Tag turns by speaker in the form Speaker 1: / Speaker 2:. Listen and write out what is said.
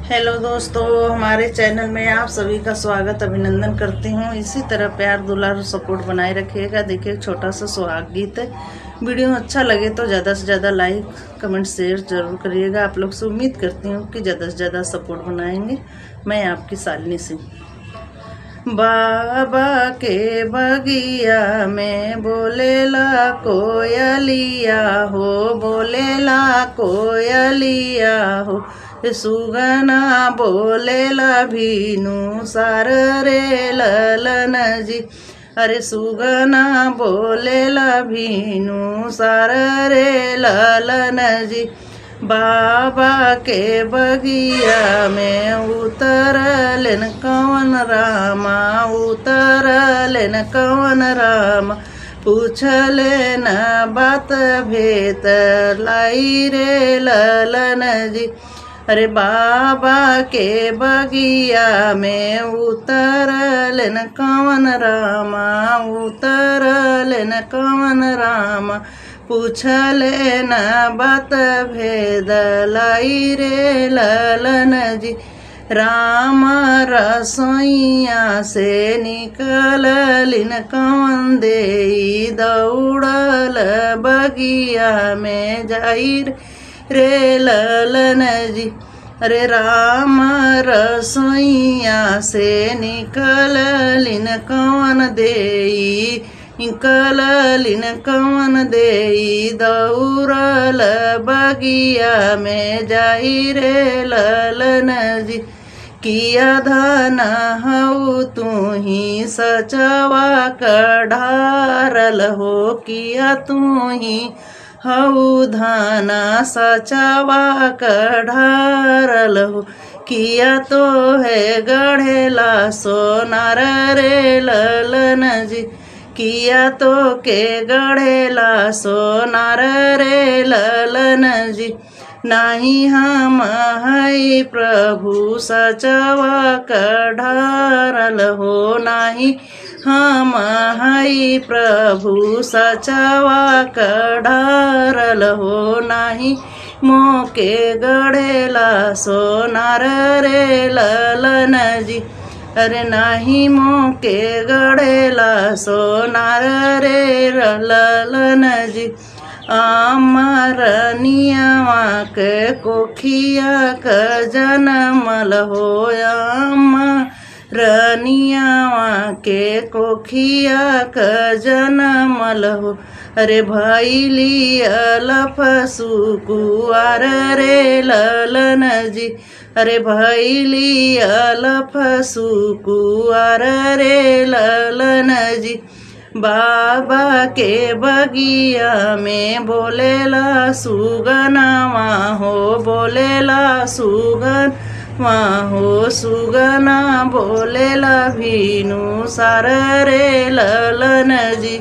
Speaker 1: Hello दोस्तों, हमारे channel में आप सभी का स्वागत अभिनंदन करती हूँ। इसी तरह प्यार दुलार सपोर्ट बनाए रखिएगा। देखिए, एक छोटा सा सुहाग गीत है। वीडियो अच्छा लगे तो ज़्यादा से ज़्यादा लाइक कमेंट शेयर जरूर करिएगा। आप लोग से उम्मीद करती हूँ कि ज़्यादा से ज़्यादा सपोर्ट बनाएंगे। मैं आपकी शालिनी सिंह। बाबा के बगिया में बोलेला कोयलिया हो, बोलेला कोयलिया हो, सुगना बोलेला भीनु सार रे ललन जी। अरे सुगना बोलेला भीनु सार रे ललन जी। बाबा के बगिया में उतरलेन कवन रामा, उतरलेन कवन रामा, पूछले न बात भेत लाई रे ललन जी। अरे बाबा के बगिया में उतरलेन कवन रामा, उतरलेन कवन रामा, पूछले न बात भेद लाई रे ललन जी। राम रसोइया से निकलिन कवन देई, दौड़ल बगिया में जाई रे ललन जी। अरे राम रसोइया से निकलिन कवन देई, निकलिन कवन देई, दौड़ल बगिया में जाई रे ललन जी। किया धन हऊ तू ही सचवा कढ़ारल हो, किया तू ही हऊ धना सचवा कढ़ारल हो, किया तो है गढ़ेला सोनार रे ललन जी। किया तो के गढ़ेला सोनार रे ललन जी। नाही हम हई प्रभु सचवा कढ़ारल हो, नाही हम हई प्रभु सचवा कढ़ारल हो, नाही मोके गढ़ेला सोनार रे ललन जी। अरे नाही मोके गढ़ेला सोनार रे ललन जी। अमर नियवा के कोखिया क जनमल हो, अमर नियवा के कोखिया क जनमल हो। अरे भैली अलफ सुकुआर रे ललन जी। अरे भैली अलफ सुकुआर रे ललन जी। बाबा के बगिया में बोलेला सुगनावा हो, बोलेला सुगनवा हो, सुगना बोलेला भीनु सार रे ललन जी।